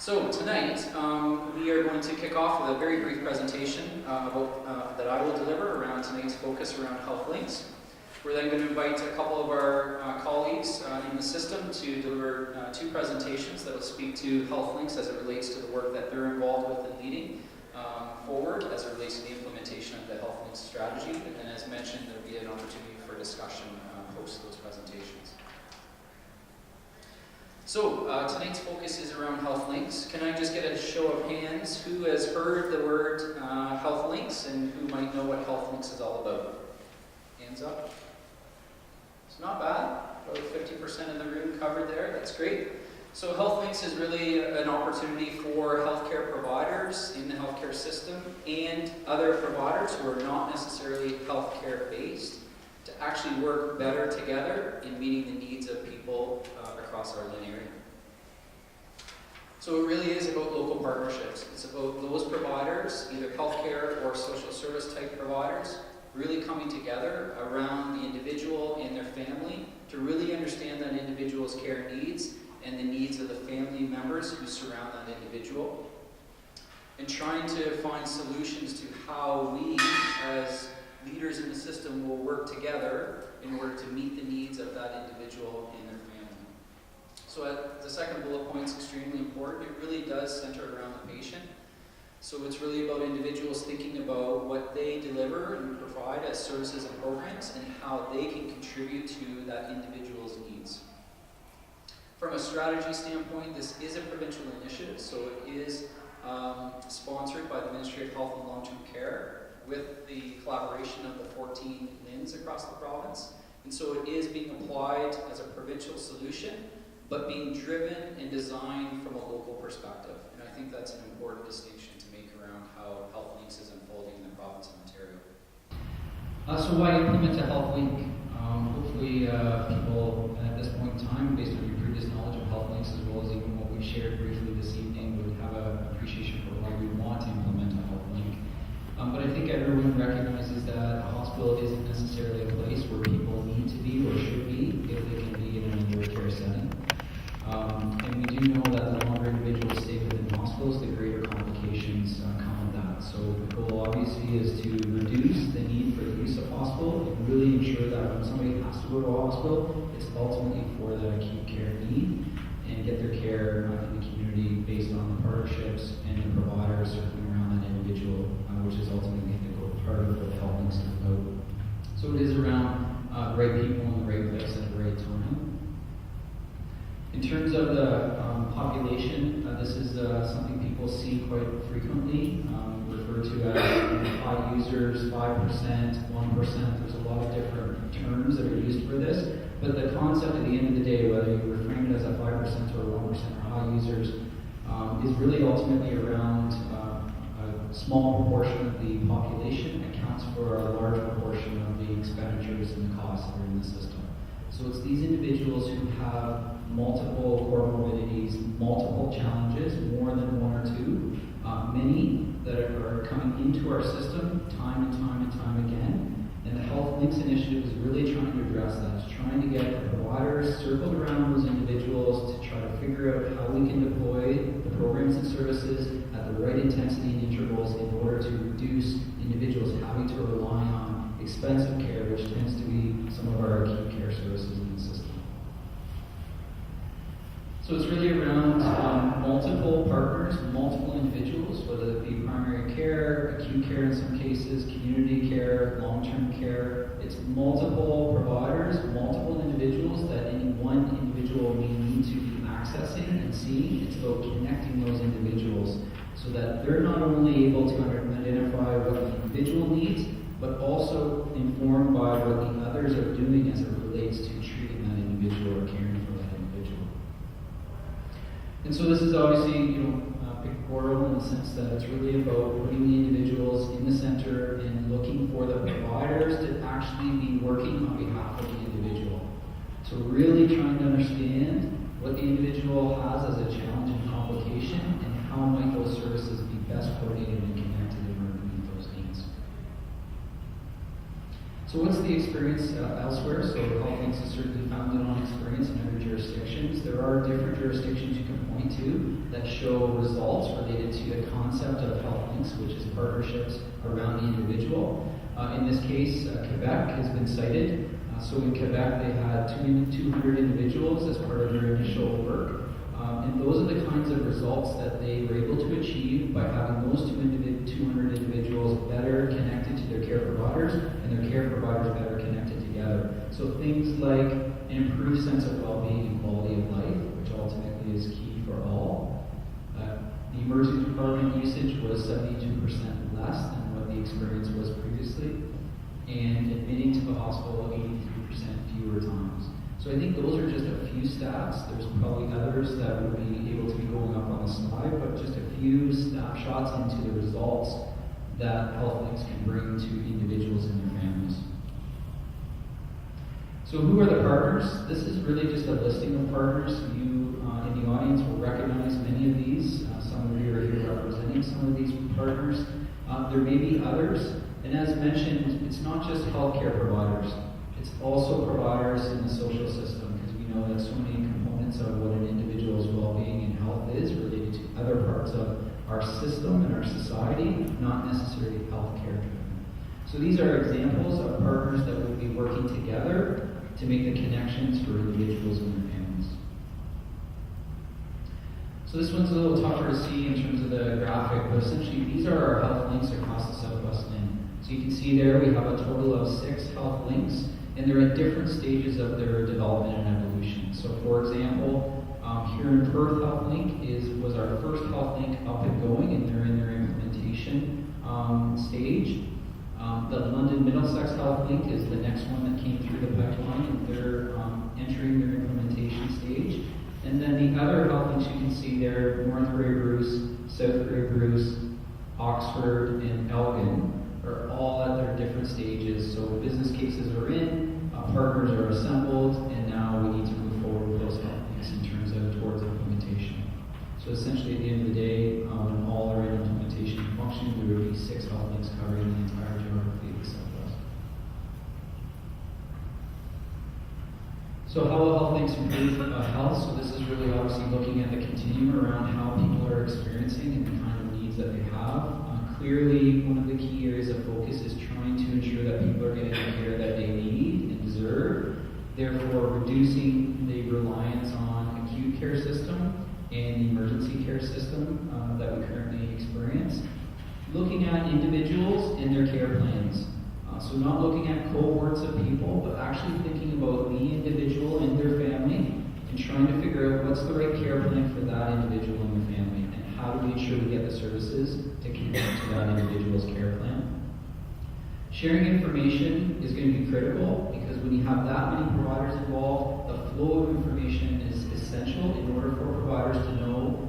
So tonight, we are going to kick off with a very brief presentation that I will deliver around tonight's focus around health links. We're then going to invite a couple of our colleagues in the system to deliver two presentations that will speak to health links as it relates to the work that they're involved with and leading forward as it relates to the implementation of the health links strategy. And then, as mentioned, there will be an opportunity for discussion post those presentations. So, tonight's focus is around health links. Can I just get a show of hands who has heard the word health links and who might know what health links is all about? Hands up. It's not bad. About 50% of the room covered there. That's great. So health links is really an opportunity for healthcare providers in the healthcare system and other providers who are not necessarily healthcare based to actually work better together in meeting the needs of people across our LHIN area. So it really is about local partnerships. It's about those providers, either healthcare or social service type providers, really coming together around the individual and their family to really understand that individual's care needs and the needs of the family members who surround that individual, and trying to find solutions to how we, as leaders in the system, will work together in order to meet the needs of that individual and their family. So the second bullet point is extremely important. It really does center around the patient. So it's really about individuals thinking about what they deliver and provide as services and programs and how they can contribute to that individual's needs. From a strategy standpoint, this is a provincial initiative, so it is sponsored by the Ministry of Health and Long-Term Care with the collaboration of the 14 LHINs across the province. And so it is being applied as a provincial solution, but being driven and designed from a local perspective. And I think that's an important distinction to make around how Health Links is unfolding in the province of Ontario. So why implement a health link? Hopefully people at this point in time, based on your previous knowledge of health links as well as even what we shared briefly this evening, would have an appreciation for why we want to implement a health link. But I think everyone recognizes that a hospital isn't necessarily a place where people need to be or should be if they can be in an indoor care setting. And we do know that the longer individuals stay within hospitals, the greater complications come with that. So the goal obviously is to reduce the need for the use of hospital and really ensure that when somebody has to go to a hospital, it's ultimately for the acute care need and get their care in the community based on the partnerships and the providers circling around that individual, which is ultimately the part of what health links is about. So it is around the right people in the right place at the right time. In terms of the population, this is something people see quite frequently, referred to as high users, 5%, 1%. There's a lot of different terms that are used for this, but the concept at the end of the day, whether you reframe it as a 5% or 1% or high users, is really ultimately around a small proportion of the population accounts for a large proportion of the expenditures and the costs that are in the system. So it's these individuals who have multiple comorbidities, multiple challenges, more than one or two, many that are coming into our system time and time and time again. And the Health Links initiative is really trying to address that. It's trying to get the providers circled around those individuals to try to figure out how we can deploy the programs and services at the right intensity and intervals in order to reduce individuals having to rely on expensive care, which tends to be some of our acute care services in the system. So it's really around multiple partners, multiple individuals, whether it be primary care, acute care in some cases, community care, long-term care. It's multiple providers, multiple individuals that any one individual may need to be accessing and seeing. It's about connecting those individuals so that they're not only able to identify what the individual needs, but also informed by what the others are doing as it relates to treating that individual or caring for that individual. And so this is obviously, pictorial in the sense that it's really about putting the individuals in the center and looking for the providers to actually be working on behalf of the individual. So really trying to understand what the individual has as a challenge and complication and how might those services be best coordinated and connected in order to meet those needs. So what's the experience elsewhere? So Health Links is certainly founded on experience in other jurisdictions. There are different jurisdictions you can point to that show results related to the concept of health links, which is partnerships around the individual. In this case, Quebec has been cited. So in Quebec, they had 200 individuals as part of their initial work. And those are the kinds of results that they were able to achieve by having those 200 individuals better connected to their care providers and their care providers better connected together. So things like an improved sense of well-being and quality of life, which ultimately is key for all. The emergency department usage was 72% less than what the experience was previously, and admitting to the hospital 83% fewer times. So I think those are just a few stats. There's probably others that would be able to be going up on the slide, but just a few snapshots into the results that health links can bring to individuals and their families. So who are the partners? This is really just a listing of partners. You in the audience will recognize many of these. Some of you are here representing some of these partners. There may be others. And as mentioned, it's not just healthcare providers. It's also providers in the social system, because we know that so many components of what an individual's well-being and health is related to other parts of our system and our society, not necessarily healthcare driven. So these are examples of partners that would be working together to make the connections for individuals and their families. So this one's a little tougher to see in terms of the graphic, but essentially these are our health links across the Southwest LHIN. So you can see there we have a total of 6 health links, and they're at different stages of their development and evolution. So for example, here in Perth Health Link was our first health link up and going, and they're in their implementation stage. The London Middlesex Health Link is the next one that came through the pipeline, and they're entering their implementation stage. And then the other health links you can see there, North Grey Bruce, South Grey Bruce, Oxford, and Elgin, are all at their different stages. So business cases are in, partners are assembled, and now we need to move forward with those health links in terms of towards implementation. So essentially at the end of the day, when all are in implementation function, there will be 6 health links covering the entire geography of the Southwest. So how will health links improve health? So this is really obviously looking at the continuum around how people are experiencing and the kind of needs that they have. Clearly, one of the key areas of focus is trying to ensure that people are getting the care that they need and deserve, therefore reducing the reliance on acute care system and the emergency care system that we currently experience. Looking at individuals and their care plans. So not looking at cohorts of people, but actually thinking about the individual and their family and trying to figure out what's the right care plan for that individual and their family, and how do we ensure we get the services to connect to that individual's care plan. Sharing information is going to be critical, because when you have that many providers involved, the flow of information is essential in order for providers to know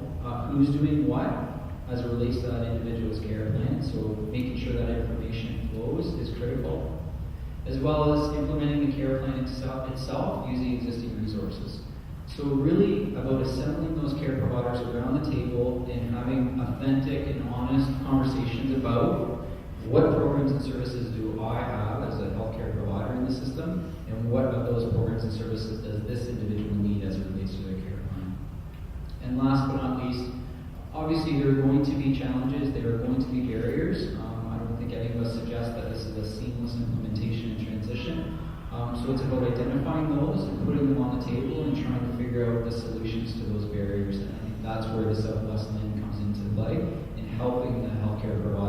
who's doing what as it relates to that individual's care plan. So making sure that information flows is critical, as well as implementing the care plan itself using existing resources. So really about assembling those care providers around the table and having authentic and honest conversations about what programs and services do I have as a healthcare provider in the system, and what of those programs and services does this individual need as it relates to their care plan. And last but not least, obviously there are going to be challenges, there are going to be barriers. I don't think any of us suggest that this is a seamless implementation and transition. So it's about identifying those and putting them on the table and trying to figure out the solutions to those barriers. And I think that's where the Southwest LHIN comes into play in helping the healthcare providers